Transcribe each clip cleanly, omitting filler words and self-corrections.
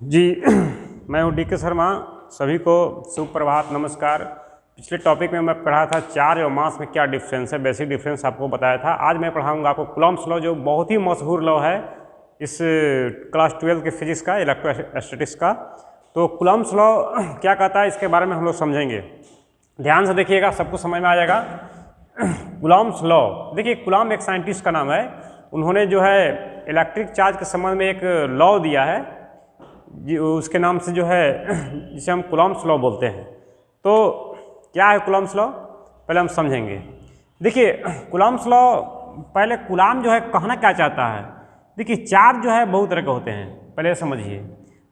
जी मैं हूँ डीके शर्मा। सभी को सुप्रभात, नमस्कार। पिछले टॉपिक में मैं पढ़ा था चार्ज और मास में क्या डिफरेंस है, बेसिक डिफरेंस आपको बताया था। आज मैं पढ़ाऊंगा आपको कूलॉम्स लॉ, जो बहुत ही मशहूर लॉ है इस क्लास 12 के फिजिक्स का, इलेक्ट्रोस्टैटिक्स का। तो कूलॉम्स लॉ क्या कहता है, इसके बारे में हम लोग समझेंगे। ध्यान से देखिएगा, सबको समझ में आ जाएगा। कूलॉम्स लॉ, देखिए कूलॉम एक साइंटिस्ट का नाम है। उन्होंने जो है इलेक्ट्रिक चार्ज के संबंध में एक लॉ दिया है, उसके नाम से जो है जिसे हम कूलॉम्स लॉ बोलते हैं। तो क्या है कूलॉम्स लॉ, पहले हम समझेंगे। देखिए कूलॉम्स लॉ, पहले कूलॉम जो है कहना क्या चाहता है। देखिए चार्ज जो है बहुत तरह के होते हैं, पहले समझिए।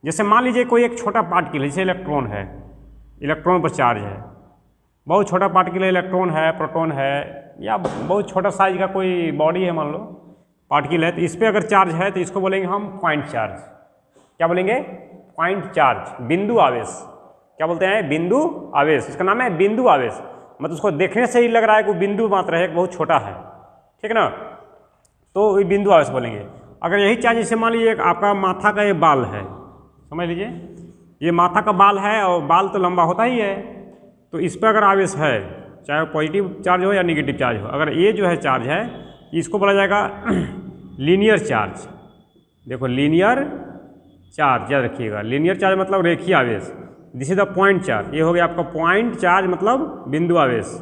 जैसे मान लीजिए कोई एक छोटा पार्टिकल है, जैसे इलेक्ट्रॉन है, इलेक्ट्रॉन पर चार्ज है। बहुत छोटा पार्टिकल है, इलेक्ट्रॉन है, प्रोटॉन है, या बहुत छोटा साइज का कोई बॉडी है, मान लो पार्टिकल है, तो इस पर अगर चार्ज है तो इसको बोलेंगे हम पॉइंट चार्ज। क्या बोलेंगे? पॉइंट चार्ज, बिंदु आवेश। क्या बोलते हैं? बिंदु आवेश। इसका नाम है बिंदु आवेश। मतलब उसको देखने से ही लग रहा है कि बिंदु मात्र है, बहुत छोटा है, ठीक है ना, तो ये बिंदु आवेश बोलेंगे। अगर यही चार्ज, जैसे मान लीजिए आपका माथा का ये बाल है, समझ लीजिए ये माथा का बाल है और बाल तो लंबा होता ही है, तो इस पर अगर आवेश है, चाहे वो पॉजिटिव चार्ज हो या निगेटिव चार्ज हो, अगर ये जो है चार्ज है, इसको बोला जाएगा लीनियर चार्ज। देखो लीनियर चार्ज याद रखिएगा, लीनियर चार्ज मतलब रेखीय आवेश। This is the point charge, ये हो गया आपका पॉइंट चार्ज मतलब बिंदु आवेश,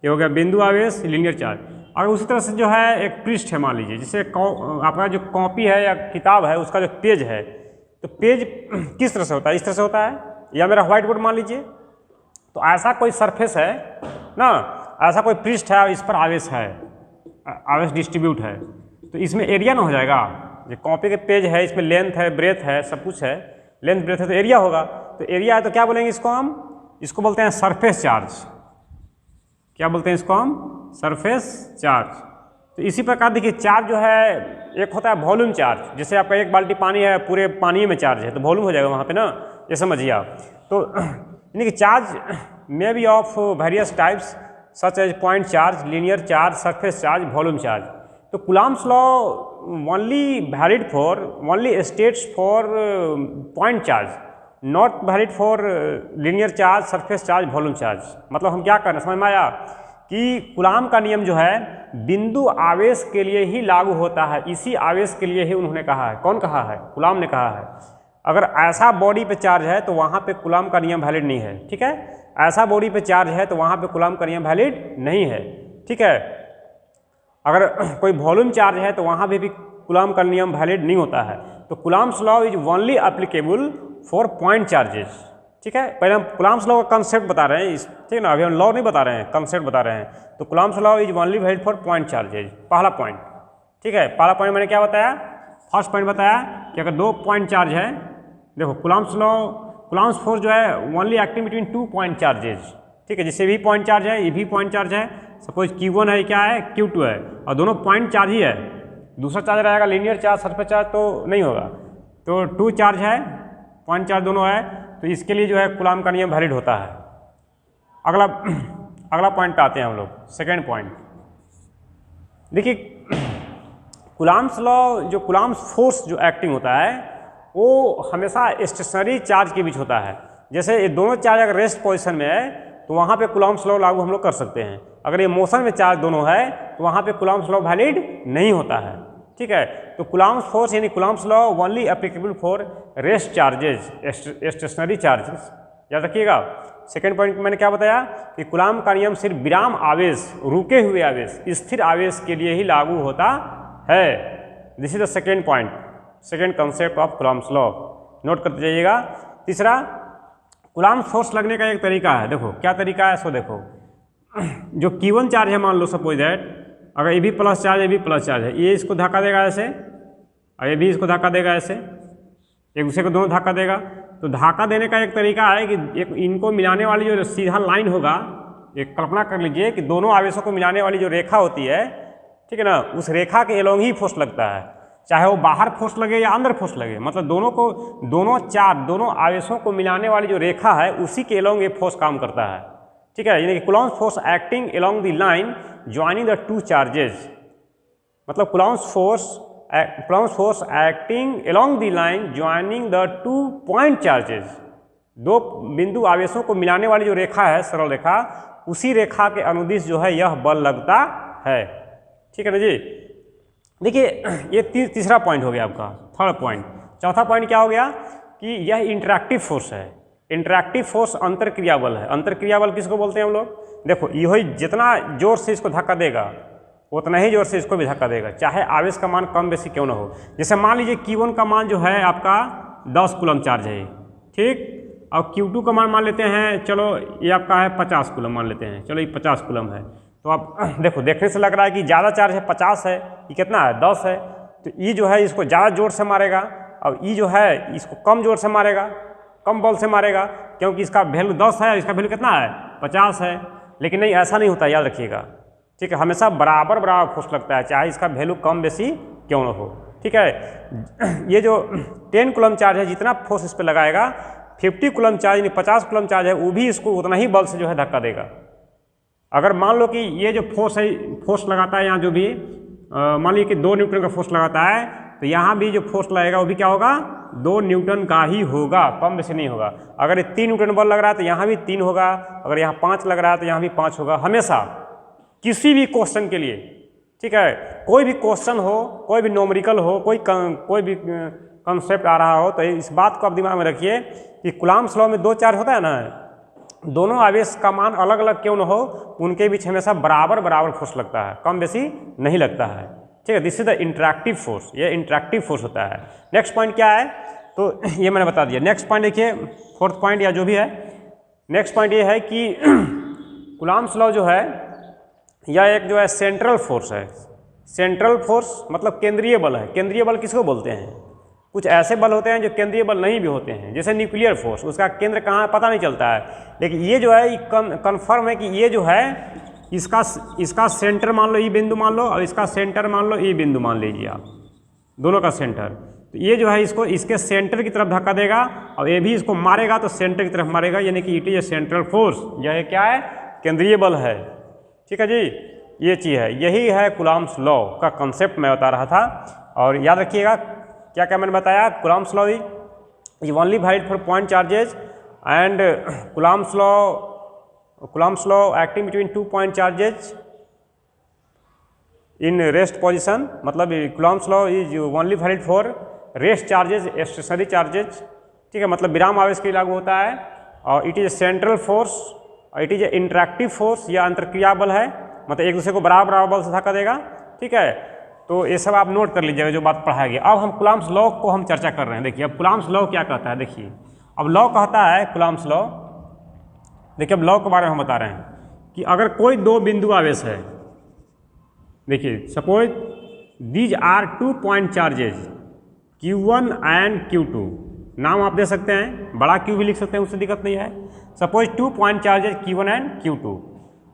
ये हो गया बिंदु आवेश, लीनियर चार्ज। अगर उसी तरह से जो है एक पृष्ठ है, मान लीजिए जैसे आपका जो कॉपी है या किताब है, उसका जो पेज है, तो पेज किस तरह से होता है? इस तरह से होता है। या मेरा व्हाइट बोर्ड मान लीजिए, तो ऐसा कोई सरफेस है ना, ऐसा कोई पृष्ठ है और इस पर आवेश है, आवेश डिस्ट्रीब्यूट है, तो इसमें एरिया ना हो जाएगा। जो कॉपी के पेज है, इसमें लेंथ है, ब्रेथ है, सब कुछ है, लेंथ ब्रेथ है, तो एरिया होगा। तो एरिया है तो क्या बोलेंगे इसको हम? इसको बोलते हैं सरफेस चार्ज। क्या बोलते हैं इसको हम? Surface charge. तो इसी प्रकार देखिए चार्ज जो है, एक होता है वॉल्यूम चार्ज। जैसे आपका एक बाल्टी पानी है, पूरे पानी में चार्ज है, तो वॉल्यूम हो जाएगा वहाँ पे ना, ये समझिए आप। तो यानी कि charge may be of various types such as point charge, linear charge, surface charge, volume charge. तो Coulomb's law only valid for, only states for point charge, not valid for linear charge, surface charge, volume charge. मतलब हम क्या कर रहे हैं, समझ में आया कि कूलॉम का नियम जो है बिंदु आवेश के लिए ही लागू होता है। इसी आवेश के लिए ही उन्होंने कहा है। कौन कहा है? कूलॉम ने कहा है। अगर ऐसा बॉडी पे चार्ज है तो वहाँ पे कूलॉम का नियम वैलिड नहीं है, ठीक है। ऐसा बॉडी पे चार्ज है तो वहाँ पे कूलॉम का नियम वैलिड नहीं है, ठीक है। अगर कोई वॉल्यूम चार्ज है तो वहाँ भी कूलॉम का नियम वैलिड नहीं होता है। तो Coulomb's law is only applicable for point charges, ठीक है। पहले हम कूलॉम्स लॉ का कंसेप्ट बता रहे हैं, ठीक है ना, अभी हम लॉ नहीं बता रहे हैं, कंसेप्ट बता रहे हैं। तो Coulomb's law is only valid for point charges, पहला पॉइंट, ठीक है। पहला पॉइंट मैंने क्या बताया? फर्स्ट पॉइंट बताया कि अगर दो पॉइंट चार्ज है, देखो कूलॉम्स लॉ, कूलॉम्स फोर्स जो है only acting between two point charges, ठीक है। जैसे भी पॉइंट चार्ज है, ये भी पॉइंट चार्ज है, सपोज Q1 है, क्या है, Q2 है, और दोनों पॉइंट चार्ज ही है। दूसरा चार्ज रहेगा लीनियर चार्ज, सरफेस चार्ज तो नहीं होगा। तो टू चार्ज है, पॉइंट चार्ज दोनों है, तो इसके लिए जो है कूलॉम का नियम वैलिड होता है। अगला पॉइंट पे आते हैं हम लोग, सेकेंड पॉइंट। देखिए कूलॉम्स लॉ, जो कूलॉम्स फोर्स जो एक्टिंग होता है वो हमेशा स्टेशनरी चार्ज के बीच होता है। जैसे ये दोनों चार्ज अगर रेस्ट पोजीशन में है तो वहाँ पे कूलॉम्स लॉ लागू हम लोग कर सकते हैं। अगर ये मोशन में चार्ज दोनों है तो वहाँ पे कूलॉम्स लॉ वैलिड नहीं होता है, ठीक है। तो कूलॉम्स फोर्स यानी Coulomb's law only applicable for rest charges, stationary charges, याद रखिएगा। सेकेंड पॉइंट मैंने क्या बताया कि कूलॉम का नियम सिर्फ विराम आवेश, रुके हुए आवेश, स्थिर आवेश के लिए ही लागू होता है। This is the second point, second concept of Coulomb's law, note करते जाइएगा। तीसरा, कूलॉम्स फोर्स लगने का एक तरीका है। देखो क्या तरीका है, सो देखो जो Q1 चार्ज है, मान लो सपोज दैट, अगर ये भी प्लस चार्ज है, ये भी प्लस चार्ज है, ये इसको धक्का देगा ऐसे और ये भी इसको धक्का देगा ऐसे, एक दूसरे को दोनों धक्का देगा। तो धक्का देने का एक तरीका है कि एक इनको मिलाने वाली जो सीधा लाइन होगा, एक कल्पना कर लीजिए कि दोनों आवेशों को मिलाने वाली जो रेखा होती है, ठीक है ना, उस रेखा के एलोंग ही फोर्स लगता है, चाहे वो बाहर फोर्स लगे या अंदर फोर्स लगे। मतलब दोनों आवेशों को मिलाने वाली जो रेखा है उसी के एलोंग ये फोर्स काम करता है, ठीक है। यानी कि Coulomb's force acting along the line joining the two charges, मतलब Coulomb's force Coulomb's force acting along the line joining the 2 point charges, दो बिंदु आवेशों को मिलाने वाली जो रेखा है, सरल रेखा, उसी रेखा के अनुदिश जो है यह बल लगता है। ठीक है ना जी। देखिए ये तीसरा पॉइंट हो गया आपका, थर्ड पॉइंट। चौथा पॉइंट क्या हो गया कि यह इंटरैक्टिव फोर्स है। इंटरैक्टिव फोर्स अंतरक्रिया बल है। अंतरक्रिया बल किसको बोलते हैं हम लोग? देखो यही जितना जोर से इसको धक्का देगा उतना ही जोर से इसको भी धक्का देगा, चाहे आवेश का मान कम बेसी क्यों ना हो। जैसे मान लीजिए Q1 का मान जो है आपका 10 कूलम चार्ज है, ठीक, और Q2 का मान लेते हैं, चलो ये आपका है 50 कूलम मान लेते हैं, चलो ये 50 कूलम है। तो आप देखो देखने से लग रहा है कि ज़्यादा चार्ज है 50 है, ये कितना है 10 है, तो ये जो है इसको ज़्यादा जोर से मारेगा और ये जो है इसको कम जोर से मारेगा, कम बल से मारेगा, क्योंकि इसका वैल्यू 10 है, इसका वैल्यू कितना है 50 है। लेकिन नहीं, ऐसा नहीं होता, याद रखिएगा, ठीक है। हमेशा बराबर बराबर फोर्स लगता है, चाहे इसका वैल्यू कम बेसी क्यों ना हो, ठीक है। ये जो 10 कूलम चार्ज है, जितना फोर्स इस पर लगाएगा, 50 कूलम चार्ज यानी 50 कूलम चार्ज है, वो भी इसको उतना ही बल से जो है धक्का देगा। अगर मान लो कि ये जो फोर्स है, फोर्स लगाता है यहाँ जो भी, मान लीजिए कि 2 न्यूटन का फोर्स लगाता है, तो यहाँ भी जो फोर्स लगेगा वो भी क्या होगा, 2 न्यूटन का ही होगा, कम बेसी नहीं होगा। अगर ये 3 न्यूटन बल लग रहा है तो यहाँ भी 3 होगा, अगर यहाँ 5 लग रहा है तो यहाँ भी 5 होगा, हमेशा किसी भी क्वेश्चन के लिए, ठीक है। कोई भी क्वेश्चन हो, कोई भी न्यूमेरिकल हो, कोई भी कॉन्सेप्ट आ रहा हो, तो इस बात को आप दिमाग में रखिए कि कूलम्ब्स लॉ में 2 चार्ज होता है ना, दोनों आवेश का मान अलग अलग क्यों न हो, उनके बीच हमेशा बराबर बराबर फोर्स लगता है, कम बेसी नहीं लगता है, ठीक है। This is the interactive force, ये इंटरैक्टिव फोर्स होता है। नेक्स्ट पॉइंट क्या है, तो ये मैंने बता दिया। नेक्स्ट पॉइंट देखिए, फोर्थ पॉइंट या जो भी है, नेक्स्ट पॉइंट ये है कि कूलम्ब्स लॉ जो है यह एक जो है सेंट्रल फोर्स है। सेंट्रल फोर्स मतलब केंद्रीय बल है। केंद्रीय बल किसको बोलते हैं? कुछ ऐसे बल होते हैं जो केंद्रीय बल नहीं भी होते हैं, जैसे न्यूक्लियर फोर्स, उसका केंद्र कहाँ है पता नहीं चलता है, लेकिन ये जो है कन्फर्म है कि ये जो है इसका सेंटर मान लो, ये बिंदु मान लो, और इसका सेंटर मान लो, ये बिंदु मान लीजिए आप, दोनों का सेंटर। तो ये जो है इसको इसके सेंटर की तरफ धक्का देगा और ये भी इसको मारेगा तो सेंटर की तरफ मारेगा, यानी कि it is a central force. यह क्या है? केंद्रीय बल है, ठीक है जी। ये चीज़ है, यही है कूलम्ब्स लॉ का कॉन्सेप्ट मैं बता रहा था। और याद रखिएगा क्या क्या मैंने बताया, Coulomb's law is only valid for point charges and Coulomb's law acting between 2 point charges in rest position, मतलब Coulomb's law is only valid for rest charges, stationary charges, ठीक है, मतलब विराम आवेश के लिए लागू होता है। और it is a central force, it is a interactive force, या अंतरक्रिया बल है, मतलब एक दूसरे को बराबर बराबर बल से धक्का देगा, ठीक है। तो ये सब आप नोट कर लीजिएगा जो बात पढ़ाया गया। अब हम कूलम्ब्स लॉ को हम चर्चा कर रहे हैं। देखिए अब कूलम्ब्स लॉ क्या कहता है, देखिए अब लॉ कहता है कूलम्ब्स लॉ, देखिए अब लॉ के बारे में हम बता रहे हैं कि अगर कोई 2 बिंदु आवेश है, देखिए suppose these are 2 point charges Q1 and Q2, नाम आप दे सकते हैं, बड़ा Q भी लिख सकते हैं, उससे दिक्कत नहीं है। Suppose 2 point charges Q1 and Q2,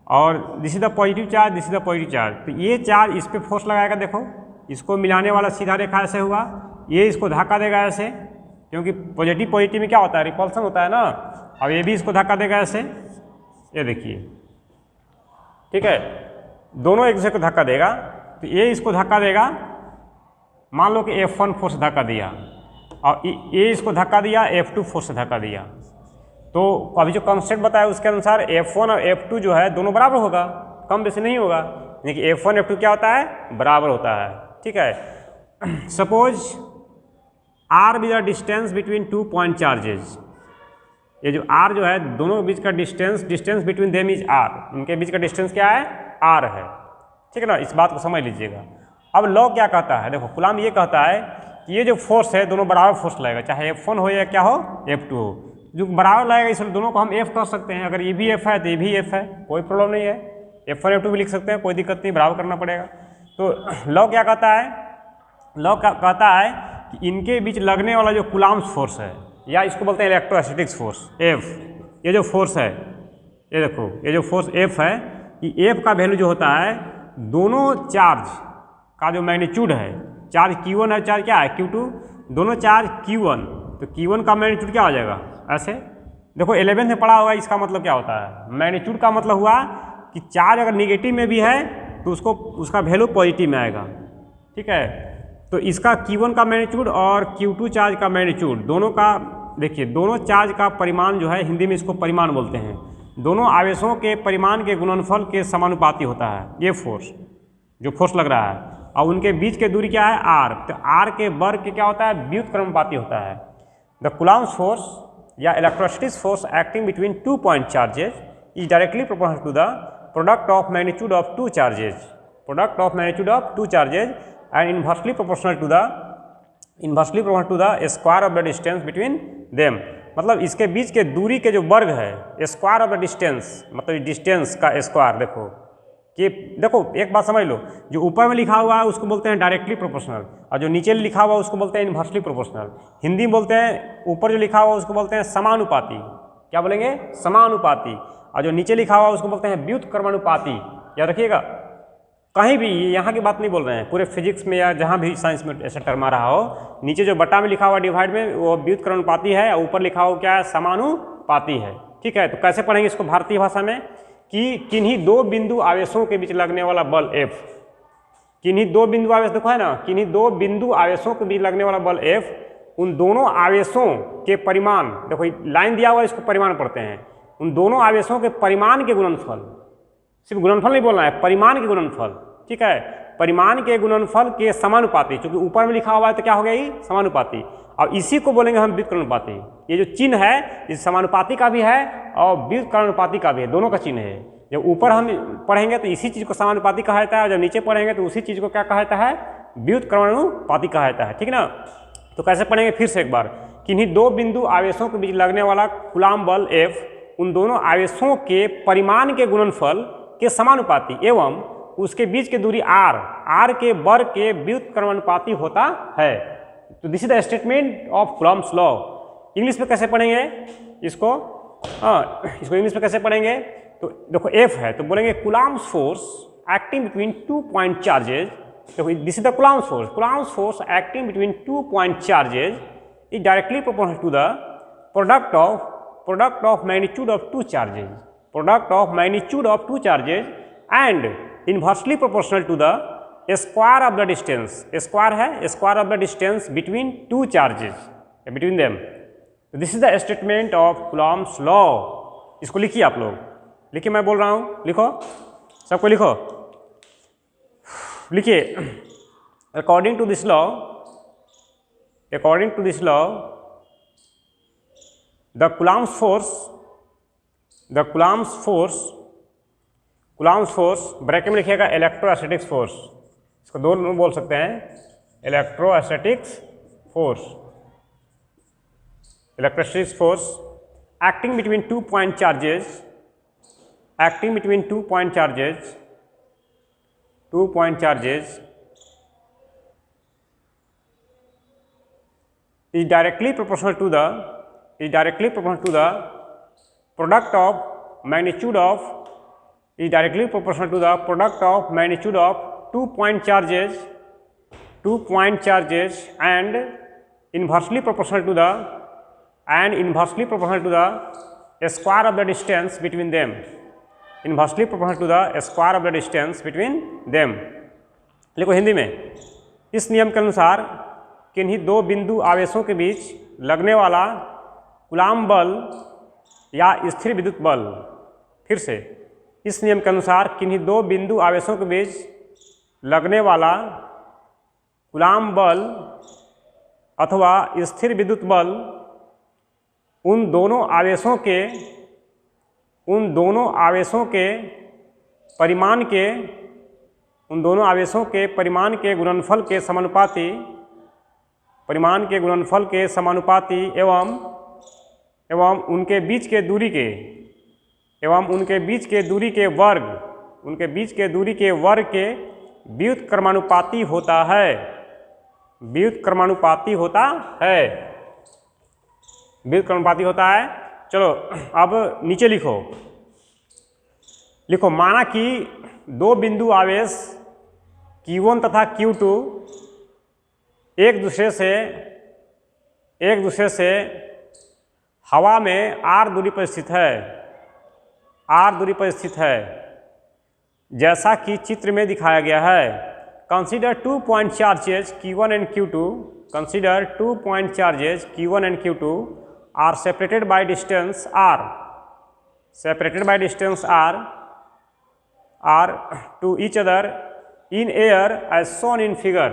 और this is the positive charge, this is the positive charge. तो ये चार्ज इस पे फोर्स लगाएगा, देखो इसको मिलाने वाला सीधा रेखा ऐसे हुआ, ये इसको धक्का देगा ऐसे, क्योंकि पॉजिटिव में क्या होता है, रिपल्सन होता है ना। अब ये भी इसको धक्का देगा ऐसे, ये देखिए, ठीक है, दोनों एक दूसरे को धक्का देगा। तो ये इसको धक्का देगा, मान लो कि F1 फोर्स धक्का दिया और ये इसको धक्का दिया, F2 फोर्स से धक्का दिया। तो अभी जो कॉन्सेप्ट बताया उसके अनुसार F1 और F2 जो है दोनों बराबर होगा, कम बेसी नहीं होगा, यानी कि F1 F2 क्या होता है, बराबर होता है, ठीक है। Suppose R be the distance between 2 point charges, ये जो R जो है दोनों बीच का distance between them is R, उनके बीच का डिस्टेंस क्या है, R है, ठीक है ना। इस बात को समझ लीजिएगा। अब लॉ क्या कहता है, देखो कूलम्ब ये कहता है कि ये जो फोर्स है दोनों बराबर फोर्स लगेगा, चाहे F1 हो या क्या हो, F2 हो, जो बराबर लगेगा, इसलिए दोनों को हम F कर सकते हैं। अगर ये भी F है तो ये भी F है, कोई प्रॉब्लम नहीं है, F1 F2 भी लिख सकते हैं, कोई दिक्कत नहीं, बराबर करना पड़ेगा। तो लॉ क्या कहता है, लॉ कहता है कि इनके बीच लगने वाला जो कूलम्ब्स फोर्स है, या इसको बोलते हैं इलेक्ट्रोस्टैटिक्स फोर्स F, ये जो फोर्स है, ये देखो ये जो फोर्स F है, ये F का वैल्यू जो होता है दोनों चार्ज का जो मैग्नीट्यूड है, चार्ज Q1 है, चार्ज क्या है Q2, दोनों चार्ज Q1, तो Q1 का मैग्नीट्यूड क्या हो जाएगा, ऐसे देखो 11th में पढ़ा होगा। इसका मतलब क्या होता है, मैग्नीट्यूड का मतलब हुआ कि चार्ज अगर निगेटिव में भी है तो उसका वैल्यू पॉजिटिव में आएगा, ठीक है। तो तो इसका Q1 का मैग्नीट्यूड और Q2 चार्ज का मैग्नीट्यूड दोनों का, देखिए दोनों चार्ज का परिमाण जो है, हिंदी में इसको परिमाण बोलते हैं, दोनों आवेशों के परिमाण के गुणनफल के समानुपाती होता है ये फोर्स, जो फोर्स लग रहा है, और उनके बीच की दूरी क्या है r, तो r के वर्ग के क्या होता है व्युत्क्रमानुपाती होता है। द कूलम्ब्स फोर्स या electrostatic force acting between 2 point charges is directly proportional to the product of magnitude of 2 charges, product of magnitude of 2 charges and inversely proportional to the square of the distance between them. मतलब इसके बीच के दूरी के जो वर्ग है, square of the distance, मतलब डिस्टेंस का स्क्वायर, देखो कि देखो एक बात समझ लो, जो ऊपर में लिखा हुआ है उसको बोलते हैं डायरेक्टली प्रोपोर्शनल, और जो नीचे लिखा हुआ है उसको बोलते हैं इन्वर्सली प्रोपोर्शनल। हिंदी में बोलते हैं ऊपर जो लिखा हुआ है उसको बोलते हैं समानुपाती, क्या बोलेंगे समानुपाती, और जो नीचे लिखा हुआ है उसको बोलते हैं व्युत्क्रमानुपाती। याद रखिएगा, कहीं भी यहाँ की बात नहीं बोल रहे हैं, पूरे फिजिक्स में या जहाँ भी साइंस में ऐसा टर्म आ रहा हो, नीचे जो बटा में लिखा हुआ डिवाइड में वो व्युत्क्रमानुपाती है, और ऊपर लिखा हुआ क्या है समानुपाती है। ठीक है, तो कैसे पढ़ेंगे इसको भारतीय भाषा में कि किन्हीं दो बिंदु आवेशों के बीच लगने वाला बल F, किन्हीं दो बिंदु आवेश, देखो है ना, किन्हीं दो बिंदु आवेशों के बीच लगने वाला बल F, उन दोनों आवेशों के परिमाण, देखो लाइन दिया हुआ है इसको परिमाण पढ़ते हैं, उन दोनों आवेशों के परिमाण के गुणनफल, सिर्फ गुणनफल नहीं बोलना है, परिमाण के गुणनफल, ठीक है, परिमाण के गुणनफल के समानुपाती, क्योंकि ऊपर में लिखा हुआ है तो क्या हो गया ये समानुपाती, और इसी को बोलेंगे हम व्युत्क्रमानुपाती। ये जो चिन्ह है इस समानुपाती का भी है और व्युत्क्रमानुपाती का भी है, दोनों का चिन्ह है। जब ऊपर हम पढ़ेंगे तो इसी चीज़ को समानुपाती कहा जाता है, और जब नीचे पढ़ेंगे तो उसी चीज़ को क्या कहा जाता है व्युत्क्रमानुपाती कहा जाता है। ठीक ना, तो कैसे पढ़ेंगे फिर से एक बार, किन्हीं दो बिंदु आवेशों के बीच लगने वाला कूलम्ब बल F उन दोनों आवेशों के परिमाण के गुणनफल के समानुपाती एवं उसके बीच की दूरी r के वर्ग के व्युत्क्रमानुपाती होता है। तो this is the statement of Coulomb's law. English में कैसे पढ़ेंगे इसको, इसको इंग्लिश में कैसे पढ़ेंगे, तो देखो F है तो बोलेंगे Coulomb's force acting between 2 point charges, देखो this is the Coulomb's force acting between 2 point charges is directly proportional to the product of magnitude of 2 charges, product of magnitude of 2 charges and inversely proportional to the square of the distance, square है square of the distance between 2 charges, between them. तो this is the statement of Coulomb's law. इसको लिखिए आप लोग, लिखिए, मैं बोल रहा हूँ, लिखो सबको, लिखो लिखिए। According to this law the Coulomb's force bracket में लिखिएगा इलेक्ट्रोस्टैटिक्स फोर्स, इसको दो में बोल सकते हैं, electrostatics force acting between 2 point charges, is directly proportional to the product of magnitude of 2 point charges and inversely proportional to the square of the distance between them, लिखो हिंदी में, इस नियम के अनुसार किन्हीं दो बिंदु आवेशों के बीच लगने वाला कूलम्ब बल या स्थिर विद्युत बल, फिर से, इस नियम के अनुसार किन्हीं दो बिंदु आवेशों के बीच लगने वाला कूलम्ब बल अथवा स्थिर विद्युत बल उन दोनों आवेशों के परिमाण के गुणनफल के समानुपाती एवं उनके बीच के दूरी के वर्ग के व्युत्क्रमानुपाती होता है। चलो अब नीचे लिखो, माना कि दो बिंदु आवेश Q1 तथा Q2 एक दूसरे से हवा में r दूरी पर स्थित है, जैसा कि चित्र में दिखाया गया है। Consider 2 point charges Q1 and Q2, consider 2 point charges Q1 and Q2 are separated by distance r, separated by distance r to each other in air as shown in figure।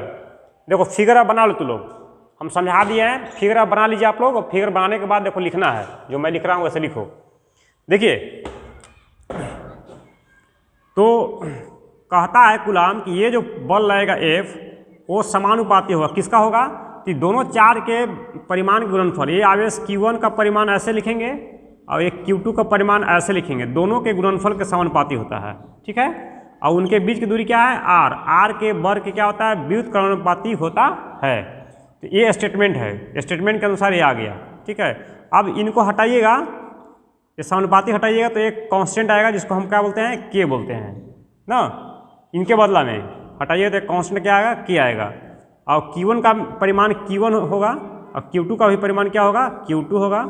देखो फिगर अब बना लो तुम लोग, हम समझा दिए हैं, figure अब बना लीजिए आप लोग, और फिगर बनाने के बाद देखो लिखना है, जो मैं लिख रहा हूँ वैसे लिखो। देखिए तो कहता है कूलाम कि ये जो बल लगेगा F वो समानुपाती होगा, किसका होगा कि दोनों चार्ज के परिमाण के गुणनफल, ये आवेश Q1 का परिमाण ऐसे लिखेंगे और एक Q2 का परिमाण ऐसे लिखेंगे, दोनों के गुणनफल के समानुपाती होता है, ठीक है। और उनके बीच की दूरी क्या है r के वर्ग क्या होता है व्युत्क्रमानुपाती होता है। तो ये स्टेटमेंट है, स्टेटमेंट के अनुसार ये आ गया, ठीक है। अब इनको हटाइएगा, ये समानुपाती हटाइएगा तो एक कांस्टेंट आएगा जिसको हम क्या बोलते हैं k बोलते हैं ना, इनके बदला में हटाइए तो एक कांस्टेंट क्या आएगा k आएगा, और Q1 का परिमाण Q1 होगा और Q2 का भी परिमाण क्या होगा Q2 होगा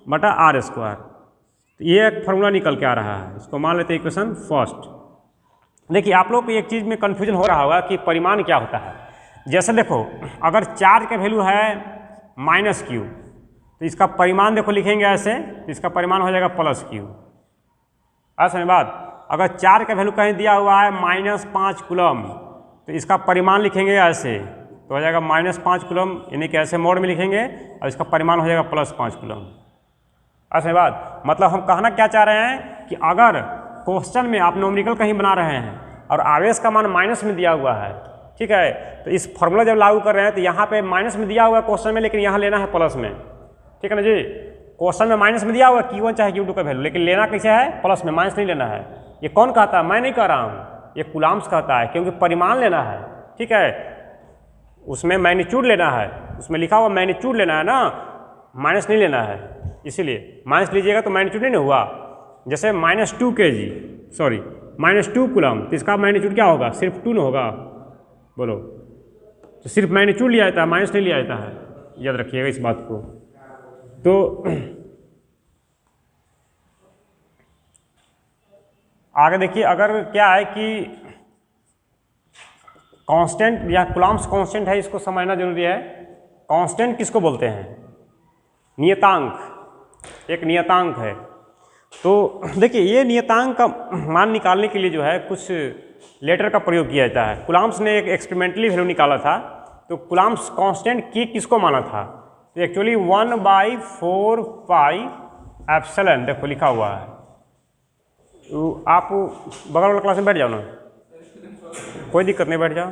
बटा r स्क्वायर। तो ये एक फार्मूला निकल के आ रहा है, इसको मान लेते हैं इक्वेशन फर्स्ट। देखिए आप लोग को एक चीज़ में कन्फ्यूजन हो रहा होगा कि परिमाण क्या होता है। जैसे देखो अगर चार्ज का वैल्यू है -Q तो इसका परिमाण देखो लिखेंगे ऐसे, तो इसका परिमाण हो जाएगा +Q। ऐसा बात, अगर चार्ज का वैल्यू कहीं दिया हुआ है -5 कूलम तो इसका परिमाण लिखेंगे ऐसे, तो हो जाएगा -5 कूलम, यानी कि ऐसे मोड में लिखेंगे और इसका परिमाण हो जाएगा +5 कूलम। ऐसा बात, मतलब हम कहना क्या चाह रहे हैं कि अगर क्वेश्चन में आप न्यूमेरिकल कहीं बना रहे हैं और आवेश का मान माइनस में दिया हुआ है, ठीक है, तो इस फॉर्मूला जब लागू कर रहे हैं तो यहाँ पे माइनस में दिया हुआ है क्वेश्चन में, लेकिन यहाँ लेना है प्लस में, ठीक है ना जी। क्वेश्चन में माइनस में दिया हुआ है Q1 चाहे Q2 का वैल्यू, लेकिन लेना कैसे है प्लस में, माइनस नहीं लेना है। ये कौन कहता है, मैं नहीं कह रहा हूँ, ये कूलाम्स कहता है, क्योंकि परिमाण लेना है, ठीक है, उसमें मैग्नीट्यूड लेना है, उसमें लिखा हुआ मैग्नीट्यूड लेना है ना, माइनस नहीं लेना है, इसीलिए माइनस लीजिएगा तो मैग्नीट्यूड नहीं हुआ। जैसे -2 kg सॉरी -2 कूलम, तो इसका मैग्नीट्यूड क्या होगा, सिर्फ 2 न होगा, बोलो, तो सिर्फ मैग्नीट्यूड लिया जाता है, माइनस नहीं लिया जाता है, याद रखिएगा इस बात को। तो आगे देखिए, अगर क्या है कि कांस्टेंट या कूलम्स कांस्टेंट है, इसको समझना जरूरी है। कांस्टेंट किसको बोलते हैं, नियतांक, एक नियतांक है। तो देखिए ये नियतांक का मान निकालने के लिए जो है कुछ लेटर का प्रयोग किया जाता है। कूलम्स ने एक एक्सपेरिमेंटली वैल्यू निकाला था, तो कूलम्स कांस्टेंट की किसको माना था, तो एक्चुअली 1/4 पाई एप्सिलॉन देखो लिखा हुआ है। तो आप बगल वाला क्लास में बैठ जाओ ना, कोई दिक्कत नहीं, बैठ जाओ।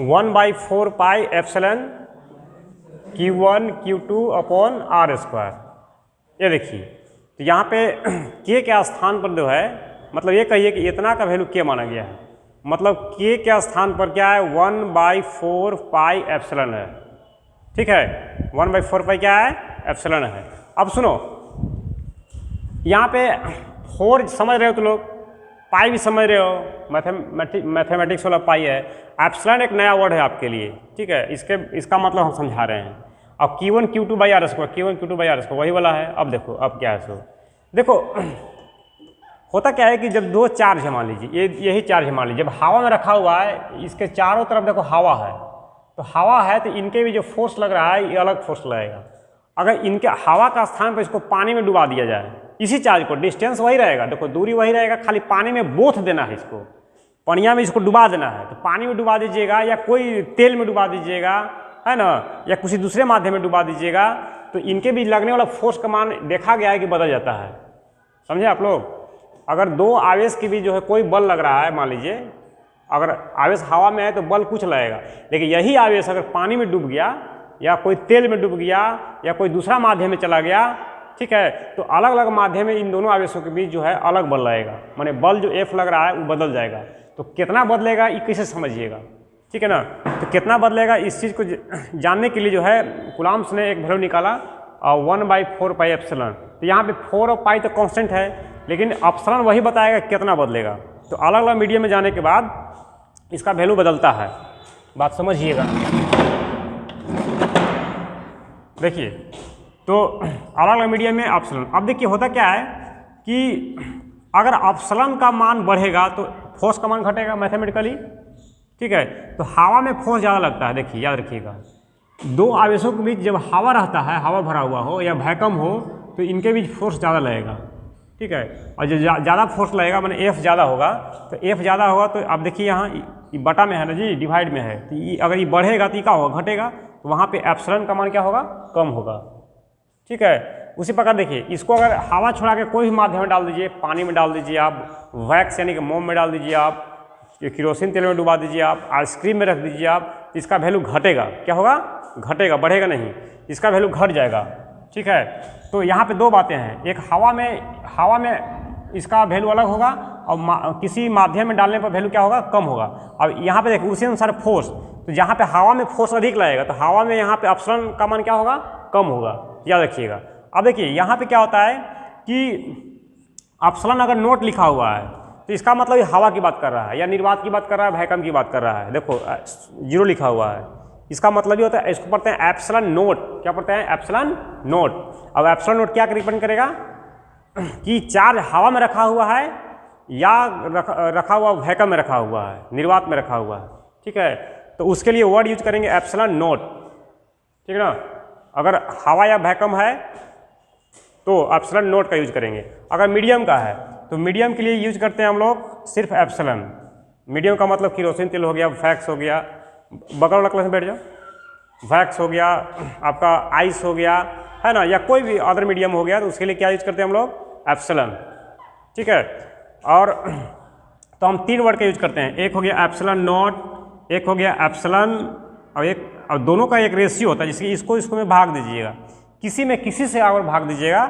1/4 pi epsilon Q1 Q2 upon r square. ये देखिए, तो यहाँ पे k के स्थान पर जो है, मतलब ये कहिए कि इतना का वैल्यू k माना गया है, मतलब k के स्थान पर क्या है 1/4 पाई एप्सिलॉन है, ठीक है, 1/4 पाई क्या है एप्सिलॉन है। अब सुनो, यहाँ पे 4 समझ रहे हो तो लोग, पाई भी समझ रहे हो, मैथमेटिक्स वाला पाई है, एप्सिलॉन एक नया वर्ड है आपके लिए, ठीक है, इसका मतलब हम समझा रहे हैं। अब Q1 Q2 by r square, Q1 Q2 by r square वही वाला है। अब देखो अब क्या है, सो देखो होता क्या है कि जब दो चार्ज है, मान लीजिए यही चार्ज है, मान लीजिए जब हवा में रखा हुआ है, इसके चारों तरफ देखो हवा है, तो हवा है तो इनके भी जो फोर्स लग रहा है ये अलग फोर्स लगेगा। अगर इनके हवा का स्थान पर इसको पानी में डुबा दिया जाए, इसी चार्ज को, डिस्टेंस वही रहेगा, देखो दूरी वही रहेगा, खाली पानी में बोथ देना है, इसको पनिया में इसको डुबा देना है। तो पानी में डुबा दीजिएगा या कोई तेल में डुबा दीजिएगा, है ना, या किसी दूसरे माध्यम में डुबा दीजिएगा, तो इनके भी लगने वाला फोर्स का मान देखा गया है कि बदल जाता है। समझे आप लोग, अगर दो आवेश के बीच जो है कोई बल लग रहा है, मान लीजिए अगर आवेश हवा में है तो बल कुछ लगेगा, लेकिन यही आवेश अगर पानी में डूब गया या कोई तेल में डूब गया या कोई दूसरा माध्यम में चला गया, ठीक है, तो अलग अलग माध्यम में इन दोनों आवेशों के बीच जो है अलग बल लगेगा, माने बल जो F लग रहा है वो बदल जाएगा। तो कितना बदलेगा ये कैसे समझिएगा, ठीक है ना। तो कितना बदलेगा इस चीज़ को जानने के लिए जो है कूलम्स ने एक वैल्यू निकाला 1/4 पाई एप्सिलॉन। तो यहाँ पे 4 और पाई तो कांस्टेंट है, लेकिन एप्सिलॉन वही बताएगा कितना बदलेगा। तो अलग अलग मीडियम में जाने के बाद इसका वैल्यू बदलता है, बात समझिएगा। देखिए तो अलग अलग मीडियम में एप्सिलॉन। अब देखिए होता क्या है कि अगर अपसलन का मान बढ़ेगा तो फोर्स का मान घटेगा मैथमेटिकली, ठीक है। तो हवा में फोर्स ज़्यादा लगता है, देखिए याद रखिएगा, दो आवेशों के बीच जब हवा रहता है, हवा भरा हुआ हो या वैक्यूम हो, तो इनके बीच फोर्स ज़्यादा लगेगा, ठीक है। और जो ज़्यादा फोर्स लगेगा मैंने एफ ज़्यादा होगा, तो एफ ज़्यादा होगा तो अब देखिए यहाँ ये बटा में है ना जी, डिवाइड में है, तो ये अगर ये बढ़ेगा तो ये क्या होगा, घटेगा, तो वहाँ पे एप्सिलॉन का मान क्या होगा, कम होगा, ठीक है। उसी प्रकार देखिए, इसको अगर हवा छोड़ा के कोई भी माध्यम में डाल दीजिए, पानी में डाल दीजिए आप, वैक्स यानी कि मोम में डाल दीजिए आप, केरोसिन तेल में डुबा दीजिए आप, आइसक्रीम में रख दीजिए आप, तो इसका वैल्यू घटेगा, क्या होगा, घटेगा, बढ़ेगा नहीं, इसका वैल्यू घट जाएगा, ठीक है। तो यहाँ पे दो बातें हैं, एक हवा में इसका वैल्यू अलग होगा और किसी माध्यम में डालने पर वैल्यू क्या होगा, कम होगा। अब यहाँ पे देखिए उसी अनुसार फोर्स, तो जहाँ पे हवा में फोर्स अधिक लगेगा तो हवा में यहाँ पे अपसरण का मान क्या होगा, कम होगा, याद रखिएगा। अब देखिए यहाँ पे क्या होता है कि अपसरण अगर नोट लिखा हुआ है तो इसका मतलब ये हवा की बात कर रहा है या निर्वात की बात कर रहा है, वैक्यूम की बात कर रहा है, देखो 0 लिखा हुआ है, इसका मतलब ये होता है, इसको पढ़ते हैं एप्सिलॉन नोट, क्या पढ़ते हैं, एप्सिलॉन नोट। अब एप्सिलॉन नोट क्या रिप्रेजेंट करेगा कि चार्ज हवा में रखा हुआ है या रखा हुआ वैक्यूम में रखा हुआ है, निर्वात में रखा हुआ है, ठीक है। तो उसके लिए वर्ड यूज करेंगे एप्सिलॉन नोट, ठीक है ना। अगर हवा या वैक्यूम है तो एप्सिलॉन नोट का यूज करेंगे, अगर मीडियम का है तो मीडियम के लिए यूज करते हैं हम लोग सिर्फ एप्सिलॉन। मीडियम का मतलब केरोसिन तेल हो गया, वैक्स हो गया, बगल वाला क्लास में बैठ जाओ, वैक्स हो गया, आपका आइस हो गया, है ना, या कोई भी अदर मीडियम हो गया, तो उसके लिए क्या यूज करते हैं हम लोग, एप्सिलॉन, ठीक है। और तो हम 3 वर्ड का यूज करते हैं, एक हो गया एप्सिलॉन नोट, एक हो गया एप्सिलॉन, और दोनों का एक रेशियो होता है, जिसकी इसको में भाग दीजिएगा, किसी से अगर भाग दीजिएगा,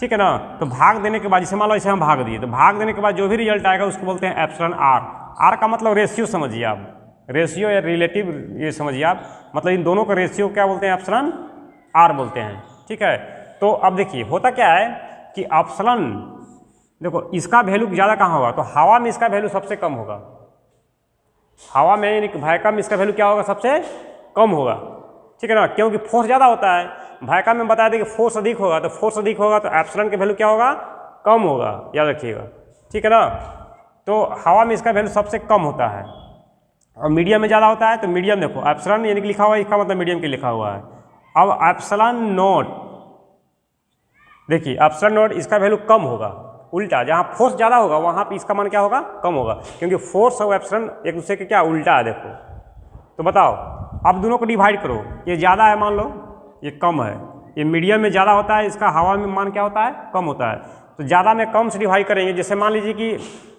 ठीक है ना, तो भाग देने के बाद जैसे मान लो इसे हम भाग दिए, तो भाग देने के बाद जो भी रिजल्ट आएगा उसको बोलते हैं एप्सिलॉन आर। आर का मतलब रेशियो समझिए आप, रेशियो या रिलेटिव ये समझिए आप, मतलब इन दोनों का रेशियो क्या बोलते हैं, एप्सिलॉन आर बोलते हैं, ठीक है। तो अब देखिए होता क्या है कि एप्सिलॉन, देखो इसका वैल्यू ज़्यादा कहाँ होगा, तो हवा में इसका वैल्यू सबसे कम होगा, हवा में यानी कि वैक्यूम में इसका वैल्यू क्या होगा, सबसे कम होगा, ठीक है ना, क्योंकि फोर्स ज़्यादा होता है। वैक्यूम में बताया था कि फोर्स अधिक होगा, तो फोर्स अधिक होगा तो एप्सिलॉन का वैल्यू क्या होगा, कम होगा, याद रखिएगा, ठीक है ना। तो हवा में इसका वैल्यू सबसे कम होता है और मीडियम में ज़्यादा होता है, तो मीडियम देखो एप्सिलॉन यानी कि लिखा हुआ है, इसका मतलब मीडियम के लिखा हुआ है। अब एप्सिलॉन नोट, देखिए एप्सिलॉन नोट इसका वैल्यू कम होगा, उल्टा, जहाँ फोर्स ज़्यादा होगा वहाँ पे इसका मान क्या होगा, कम होगा, क्योंकि फोर्स और एप्सिलॉन एक दूसरे के क्या उल्टा है, देखो। तो बताओ, अब दोनों को डिवाइड करो, ये ज़्यादा है मान लो, ये कम है, ये मीडियम में ज़्यादा होता है, इसका हवा में मान क्या होता है, कम होता है। तो ज़्यादा में कम से डिवाइड करेंगे, जैसे मान लीजिए कि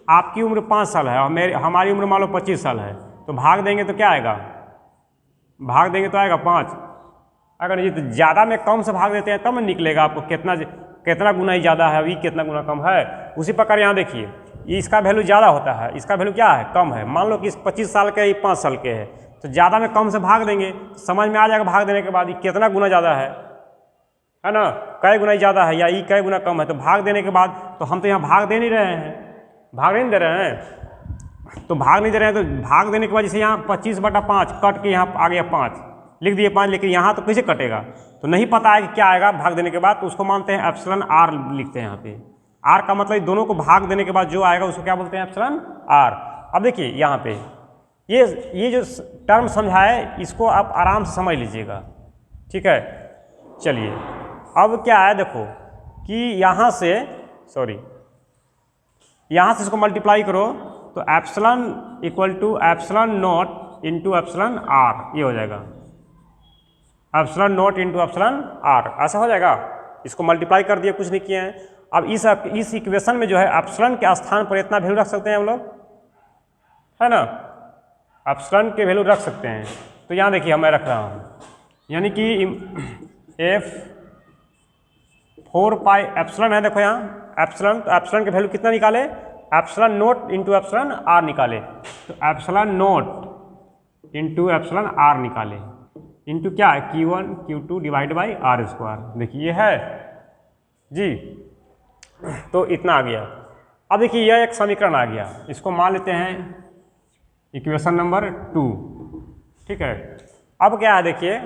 आपकी उम्र 5 साल है और हमारी उम्र मान लो 25 साल है, तो भाग देंगे तो क्या आएगा, भाग देंगे तो आएगा 5, अगर नहीं तो ज़्यादा में कम से भाग देते हैं तब निकलेगा आपको कितना गुना ही ज़्यादा है, अभी कितना गुना कम है। उसी प्रकार यहाँ देखिए, इसका वैल्यू ज़्यादा होता है, इसका वैल्यू क्या है, कम है। मान लो कि 25 साल के 5 साल के है, तो ज़्यादा में कम से भाग देंगे, समझ में आ जाएगा भाग देने के बाद ये कितना गुना ज़्यादा है ना, कै गुना ज़्यादा है या ये कै गुना कम है। तो भाग देने के बाद, तो हम तो यहाँ भाग दे नहीं रहे हैं, भाग नहीं दे रहे हैं, तो भाग नहीं दे रहे हैं, तो भाग देने के बाद जैसे यहाँ 25/5 कट के यहाँ आ गया 5, लिख दिए 5, लेकिन यहाँ तो कैसे कटेगा, तो नहीं पता है कि क्या आएगा भाग देने के बाद, तो उसको मानते हैं एप्सिलॉन आर, लिखते हैं यहाँ पे। आर का मतलब दोनों को भाग देने के बाद जो आएगा उसको क्या बोलते हैं, एप्सिलॉन आर। अब देखिए यहाँ पे ये जो टर्म समझा है इसको आप आराम से समझ लीजिएगा, ठीक है। चलिए अब क्या है, देखो कि यहाँ से इसको मल्टीप्लाई करो तो epsilon equal to epsilon naught into epsilon r, ये हो जाएगा epsilon naught into epsilon r, ऐसा हो जाएगा। इसको मल्टीप्लाई कर दिया, कुछ नहीं किए हैं। अब इस इक्वेशन में जो है एप्सिलॉन के स्थान पर इतना वैल्यू रख सकते हैं हम लोग, है ना, एप्सिलॉन के वैल्यू रख सकते हैं। तो यहाँ देखिए मैं रख रहा हूँ, यानी कि एफ 4 पाई एप्सिलॉन है, देखो यहाँ एप्सिलॉन, तो एप्सिलॉन के वैल्यू कितना निकाले, epsilon naught into epsilon r निकाले, तो epsilon naught into epsilon r निकाले, इंटू क्या है Q1 Q2 divide by are square, देखिए ये है जी, तो इतना आ गया। अब देखिए यह एक समीकरण आ गया, इसको मान लेते हैं इक्वेशन नंबर 2, ठीक है। अब क्या है देखिए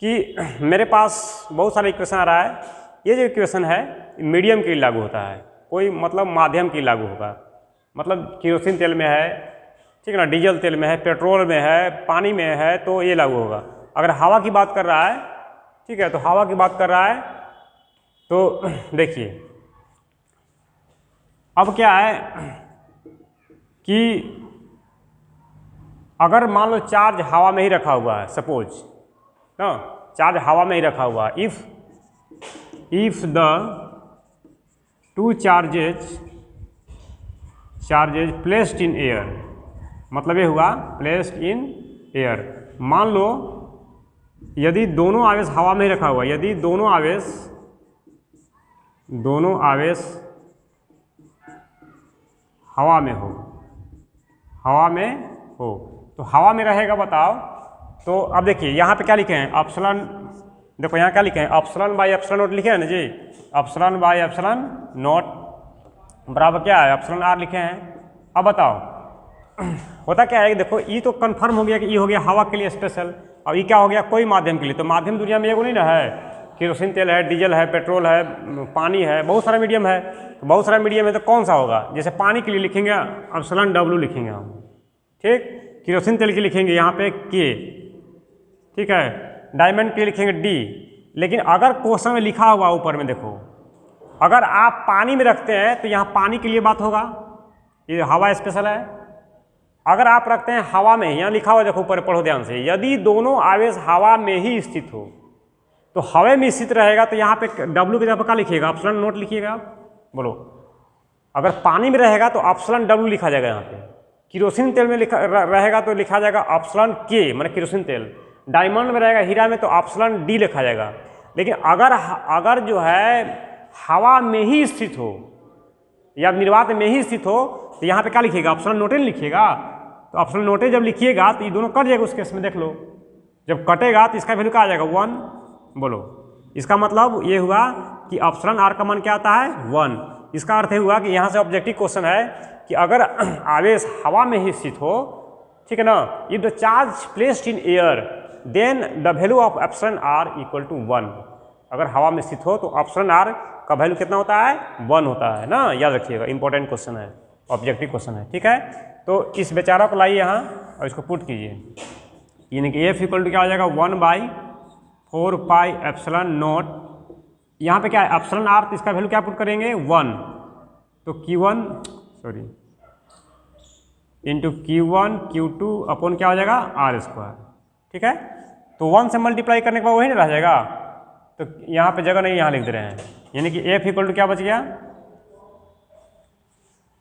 कि मेरे पास बहुत सारा इक्वेशन आ रहा है, ये जो इक्वेशन है मीडियम के लिए लागू होता है, कोई मतलब माध्यम की लागू होगा, मतलब केरोसिन तेल में है, ठीक है ना, डीजल तेल में है, पेट्रोल में है, पानी में है, तो ये लागू होगा। अगर हवा की बात कर रहा है, ठीक है, तो हवा की बात कर रहा है तो देखिए अब क्या है कि अगर मान लो चार्ज हवा में ही रखा हुआ है, सपोज ना, चार्ज हवा में ही रखा हुआ है, if the two charges placed in air, मतलब ये हुआ प्लेस्ड इन एयर। मान लो यदि दोनों आवेश हवा में ही रखा हुआ है, यदि दोनों आवेश हवा में हो तो हवा में रहेगा, बताओ। तो अब देखिए यहाँ पे क्या लिखे हैं, अपसलन, देखो यहाँ क्या लिखे हैं, अपसलन बाई एप्सिलॉन नॉट लिखे हैं ना जी, अपसलन बाई एप्सिलॉन नॉट बराबर क्या है, एप्सिलॉन आर लिखे हैं। अब बताओ होता क्या है, देखो ये तो कंफर्म हो गया कि ये हो गया हवा के लिए स्पेशल, और ये क्या हो गया, कोई माध्यम के लिए। तो माध्यम दुनिया में एगो नहीं ना है, केरोसिन तेल है, डीजल है, पेट्रोल है, पानी है, बहुत सारा मीडियम है। तो बहुत सारा मीडियम है तो कौन सा होगा, जैसे पानी के लिए लिखेंगे एप्सिलॉन डब्ल्यू लिखेंगे हम, ठीक, केरोसिन तेल के लिखेंगे यहाँ पे के, ठीक है, डायमंड के लिखेंगे डी। लेकिन अगर क्वेश्चन में लिखा हुआ ऊपर में देखो, अगर आप पानी में रखते हैं तो यहाँ पानी के लिए बात होगा, ये हवा स्पेशल है। अगर आप रखते हैं हवा में, यहाँ लिखा हुआ देखो ऊपर, पढ़ो ध्यान से, यदि दोनों आवेश हवा में ही स्थित हो तो हवा में स्थित रहेगा, तो यहाँ पे डब्ल्यू की जगह क्या लिखिएगा, एप्सिलॉन नॉट लिखिएगा। बोलो, अगर पानी में रहेगा तो एप्सिलॉन डब्ल्यू लिखा जाएगा, यहाँ पे केरोसिन तेल में रहेगा तो लिखा जाएगा एप्सिलॉन के, मतलब केरोसिन तेल। डायमंड में रहेगा, हीरा में, तो एप्सिलॉन डी लिखा जाएगा। लेकिन अगर जो है हवा में ही स्थित हो या निर्वात में ही स्थित हो तो यहाँ पे क्या लिखिएगा, एप्सिलॉन नोटे लिखिएगा। तो एप्सिलॉन नोटे जब लिखिएगा तो ये दोनों कट जाएगा उस केस में, देख लो, जब कटेगा तो इसका वैल्यू क्या आ जाएगा, 1। बोलो, इसका मतलब ये हुआ कि एप्सिलॉन आर का मान क्या आता है, 1। इसका अर्थ हुआ कि यहाँ से ऑब्जेक्टिव क्वेश्चन है कि अगर आवेश हवा में ही स्थित हो, ठीक है ना, if the charge placed in air then the value of epsilon r equal to 1। अगर हवा में स्थित हो तो एप्सिलॉन आर का वैल्यू कितना होता है, 1 होता है ना, याद रखिएगा, इंपॉर्टेंट क्वेश्चन है, ऑब्जेक्टिव क्वेश्चन है, ठीक है। तो इस बेचारा को लाइए यहाँ और इसको पुट कीजिए, यानी कि एफ इक्वल टू क्या हो जाएगा, 1/4 पाई एप्सिलॉन नॉट, यहाँ पे क्या है एप्सिलॉन आर, तो इसका वैल्यू क्या पुट करेंगे, 1, तो Q1 into Q1 Q2 upon क्या हो जाएगा, R², ठीक है। तो 1 से मल्टीप्लाई करने के बाद वही ना रह जाएगा, तो यहाँ पे जगह नहीं, यहाँ लिख दे रहे हैं, यानी कि एफ इक्वल टू क्या बच गया,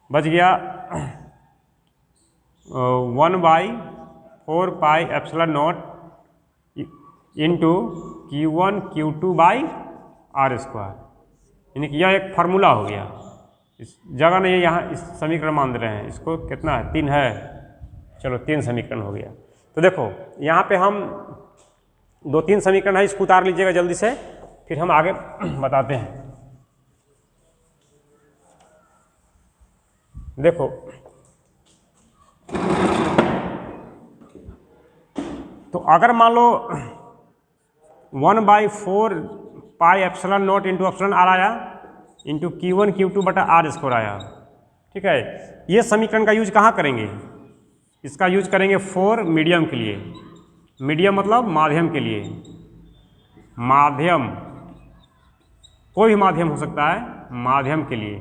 1/4 pi epsilon naught into Q1 Q2 by R², यानी कि यह एक फार्मूला हो गया। इस जगह नहीं है, यहाँ इस समीकरण मान दे रहे हैं, इसको कितना है, 3 है, चलो 3 समीकरण हो गया। तो देखो यहाँ पे हम 2-3 समीकरण है, इसको उतार लीजिएगा जल्दी से, फिर हम आगे बताते हैं। देखो तो अगर मान लो 1/4 pi epsilon naught into epsilon r आया इंटू Q1 Q2 बटा R² आया, ठीक है। ये समीकरण का यूज कहाँ करेंगे, इसका यूज करेंगे फॉर मीडियम के लिए। मीडियम मतलब माध्यम के लिए, माध्यम कोई भी माध्यम हो सकता है, माध्यम के लिए।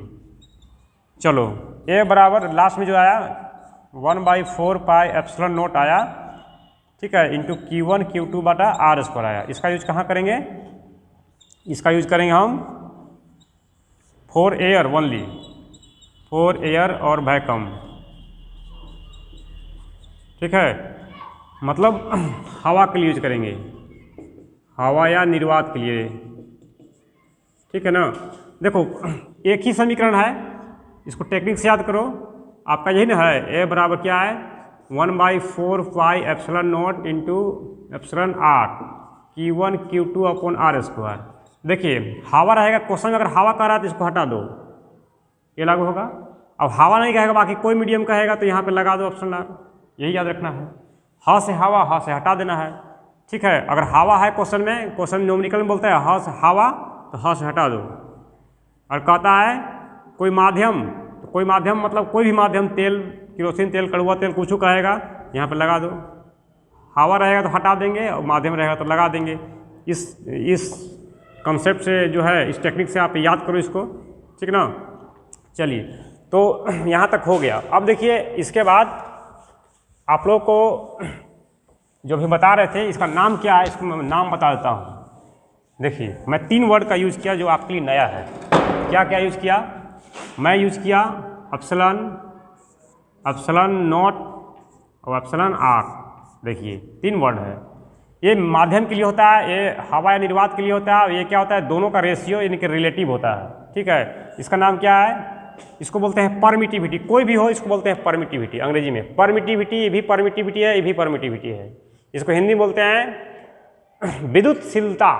चलो ए बराबर लास्ट में जो आया 1/4 पाई एप्सिलॉन नॉट आया, ठीक है, इंटू Q1 Q2 बटा R² आया। इसका यूज कहाँ करेंगे, इसका यूज करेंगे हम for air only, for air और वैक्यूम, ठीक है, मतलब हवा के लिए यूज करेंगे, हवा या निर्वात के लिए, ठीक है ना। देखो एक ही समीकरण है, इसको टेक्निक से याद करो, आपका यही ना है, ए बराबर क्या है, 1/4 pi epsilon naught into epsilon r Q1 Q2 upon R²। देखिए हवा रहेगा, क्वेश्चन में अगर हवा कह रहा है तो इसको हटा दो, ये लागू होगा। अब हवा नहीं कहेगा, बाकी कोई मीडियम कहेगा तो यहाँ पे लगा दो ऑप्शन आर, यही याद रखना है। ह से हवा, ह से हटा देना है, ठीक है। अगर हवा है क्वेश्चन में, क्वेश्चन न्यूमेरिकल में बोलता है ह से हवा, तो ह से हटा दो, और कहता है कोई माध्यम, तो कोई माध्यम मतलब कोई भी माध्यम, तेल, केरोसिन तेल, कड़वा तेल, कुछ कहेगा यहाँ पर लगा दो। हवा रहेगा तो हटा देंगे और माध्यम रहेगा तो लगा देंगे। इस कंसेप्ट से जो है, इस टेक्निक से आप याद करो इसको, ठीक ना। चलिए, तो यहाँ तक हो गया। अब देखिए इसके बाद आप लोग को जो भी बता रहे थे इसका नाम क्या है, इसको मैं नाम बता देता हूँ। देखिए मैं 3 वर्ड का यूज़ किया जो आपके लिए नया है। क्या क्या यूज़ किया? मैं यूज़ किया एप्सिलॉन, एप्सिलॉन नॉट और एप्सिलॉन आर। देखिए 3 वर्ड है। ये माध्यम के लिए होता है, ये हवा या निर्वात के लिए होता है, और ये क्या होता है, दोनों का रेशियो यानी कि रिलेटिव होता है। ठीक है, इसका नाम क्या है? इसको बोलते हैं परमिटिविटी। कोई भी हो इसको बोलते हैं परमिटिविटी, अंग्रेजी में परमिटिविटी। ये भी परमिटिविटी है, ये भी परमिटिविटी है। इसको हिंदी में बोलते हैं विद्युतशीलता।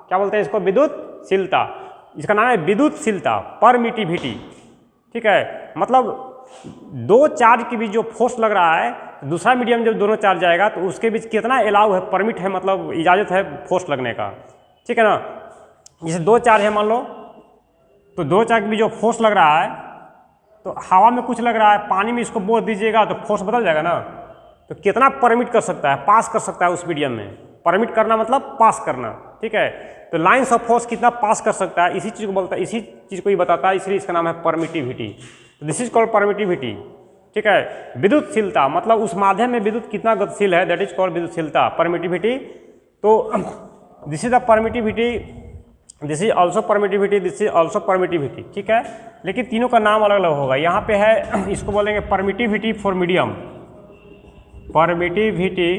क्या बोलते हैं इसको? विद्युतशीलता। इसका नाम है विद्युतशीलता, परमिटिविटी। ठीक है, मतलब 2 चार्ज के बीच जो फोर्स लग रहा है, दूसरा मीडियम जब दोनों चार्ज जाएगा तो उसके बीच कितना अलाउ है, परमिट है, मतलब इजाज़त है फोर्स लगने का। ठीक है ना। जैसे 2 चार्ज है मान लो, तो 2 चार्ज के बीच जो फोर्स लग रहा है, तो हवा में कुछ लग रहा है, पानी में इसको बोल दीजिएगा तो फोर्स बदल जाएगा ना। तो कितना परमिट कर सकता है, पास कर सकता है उस मीडियम में। परमिट करना मतलब पास करना। ठीक है, तो लाइन्स ऑफ फोर्स कितना पास कर सकता है, इसी चीज़ को बोलता है, इसी चीज़ को ही बताता है, इसलिए इसका नाम है permittivity. This is called permittivity. ठीक है, विद्युतशीलता मतलब उस माध्यम में विद्युत कितना गतिशील है, दैट इज कॉल्ड विद्युतशीलता, परमिटिविटी। तो this is the permittivity, this is also permittivity, this is also permittivity. ठीक है, लेकिन तीनों का नाम अलग अलग होगा। यहाँ पे है, इसको बोलेंगे permittivity for medium, permittivity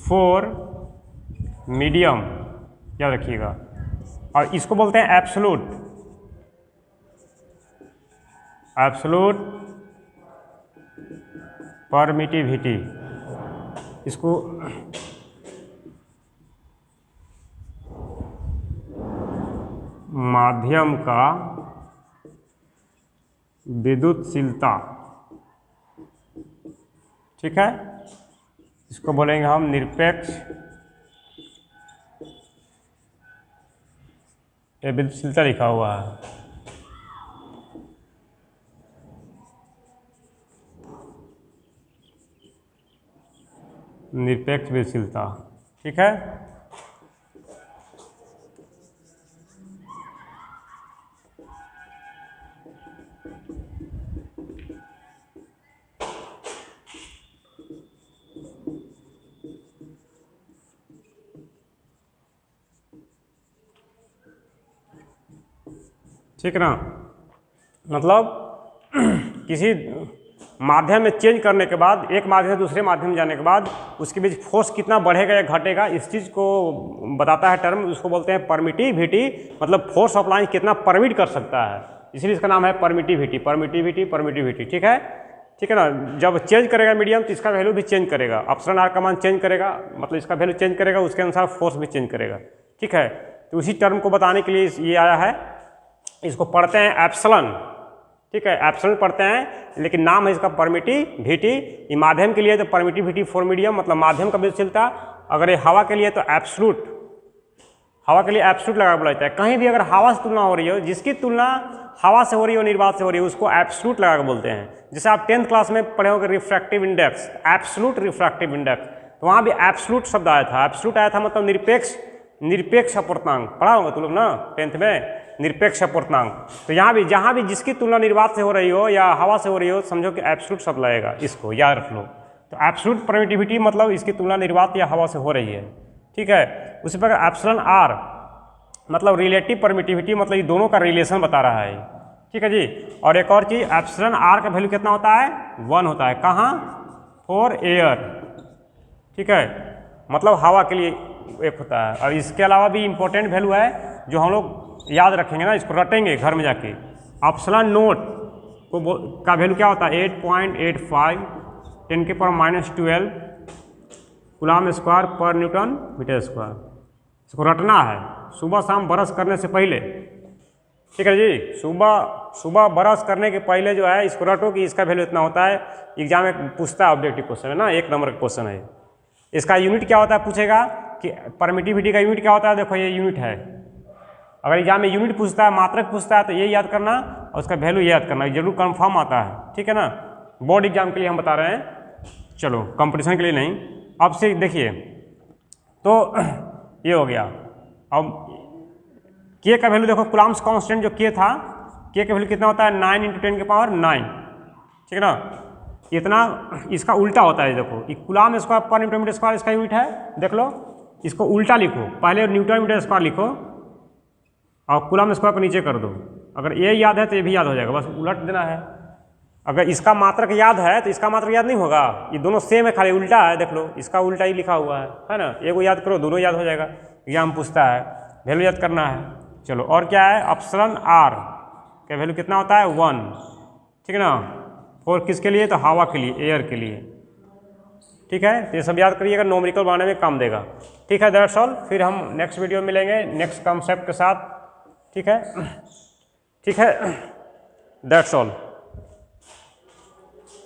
for medium, याद रखिएगा। और इसको बोलते हैं एब्सोल्यूट, एब्सोल्यूट परमिटिविटी। इसको माध्यम का विद्युतशीलता। ठीक है, इसको बोलेंगे हम निरपेक्ष विद्युतशीलता, लिखा हुआ है। निरपेक्ष विद्युतशीलता। ठीक है, ठीक ना। मतलब किसी माध्यम में चेंज करने के बाद, एक माध्यम से दूसरे माध्यम में जाने के बाद उसके बीच फोर्स कितना बढ़ेगा या घटेगा, इस चीज़ को बताता है टर्म। उसको बोलते हैं परमिटिविटी, मतलब फोर्स ऑफ लाइन कितना परमिट कर सकता है, इसलिए इसका नाम है परमिटिविटी, परमिटिविटी, परमिटिविटी। ठीक है, ठीक है ना। जब चेंज करेगा मीडियम तो इसका वैल्यू भी चेंज करेगा, एप्सिलॉन आर का मान चेंज करेगा, मतलब इसका वैल्यू चेंज करेगा, उसके अनुसार फोर्स भी चेंज करेगा। ठीक है, तो उसी टर्म को बताने के लिए ये आया है। इसको पढ़ते हैं एप्सिलॉन। ठीक है, एप्सिलॉन पढ़ते हैं, लेकिन नाम है इसका परमिटिविटी। ये माध्यम के लिए तो परमिटिविटी फॉर मीडियम, मतलब माध्यम का विद्युतशीलता। अगर ये हवा के लिए तो एब्सोल्यूट, हवा के लिए एब्सोल्यूट लगा बोला जाता है। कहीं भी अगर हवा से तुलना हो रही हो, जिसकी तुलना हवा से हो रही हो, निर्वात से हो रही है, उसको एब्सोल्यूट लगा बोलते हैं। जैसे आप 10th क्लास में पढ़े होंगे refractive index, absolute refractive index, तो वहाँ भी एब्सोल्यूट शब्द आया था। एब्सोल्यूट आया था मतलब निरपेक्ष, निरपेक्ष अपूर्णांक पढ़ा होगा तुम लोग ना 10th में, निरपेक्ष अपूर्णांक। तो यहाँ भी जहाँ भी जिसकी तुलना निर्वात से हो रही हो या हवा से हो रही हो, समझो कि एब्सोल्यूट शब्द लगेगा, इसको याद रख लो। तो एब्सोल्यूट परमिटिविटी मतलब इसकी तुलना निर्वात या हवा से हो रही है। ठीक है, उसी प्रकार एप्सिलॉन आर मतलब रिलेटिव परमिटिविटी, मतलब ये दोनों का रिलेशन बता रहा है। ठीक है जी। और एक और चीज़, एप्सिलॉन आर का वैल्यू कितना होता है? 1 होता है। कहाँ? For air. ठीक है, मतलब हवा के लिए एक होता है। और इसके अलावा भी इंपॉर्टेंट वैल्यू है जो हम लोग याद रखेंगे ना, इसको रटेंगे घर में जाके। एप्सिलॉन नोट का वैल्यू क्या होता है? 8.85 10⁻⁻12 कूलम स्क्वायर पर न्यूटन मीटर स्क्वायर। इसको रटना है सुबह शाम ब्रश करने से पहले। ठीक है जी, सुबह ब्रश करने के पहले जो है इसको रटो कि इसका वैल्यू इतना होता है। एग्जाम में पूछता है, ऑब्जेक्टिव क्वेश्चन है ना, 1 नंबर का क्वेश्चन है। इसका यूनिट क्या होता है पूछेगा कि परमिटिविटी का यूनिट क्या होता है। देखो ये यूनिट है। अगर एग्जाम में यूनिट पूछता है, मात्रक पूछता है, तो ये याद करना और उसका वैल्यू याद करना, जरूर कंफर्म आता है, ठीक है ना। बोर्ड एग्जाम के लिए हम बता रहे हैं, चलो कंपटीशन के लिए नहीं। अब से देखिए तो ये हो गया। अब के का वैल्यू देखो, कुलाम्स कांस्टेंट जो के था, के का वैल्यू कितना होता है 9 × 10⁹, ठीक है ना। इतना इसका उल्टा होता है, देखो कूलाम स्क्वायर पर न्यूटन स्क्वायर इसका यूनिट है, देख लो। इसको उल्टा लिखो, पहले न्यूटन मीटर स्क्वायर लिखो और कूलाम स्क्वायर को नीचे कर दो। अगर ये याद है तो ये भी याद हो जाएगा, बस उलट देना है। अगर इसका मात्रक याद है तो इसका मात्रक याद नहीं होगा, ये दोनों सेम है, खाली उल्टा है, देख लो इसका उल्टा ही लिखा हुआ है ना। एगो याद करो, दोनों याद हो जाएगा। एग्जाम पूछता है, वैल्यू याद करना है। चलो और क्या है, एप्सिलॉन आर का वैल्यू कितना होता है 1, ठीक है ना। और किसके लिए, तो हवा के लिए, एयर के लिए, ठीक है। तो ये सब याद करिएगा, न्यूमेरिकल बनाने में काम देगा, ठीक है। दैट्स ऑल, फिर हम नेक्स्ट वीडियो में मिलेंगे नेक्स्ट कॉन्सेप्ट के साथ, ठीक है, ठीक है। That's all.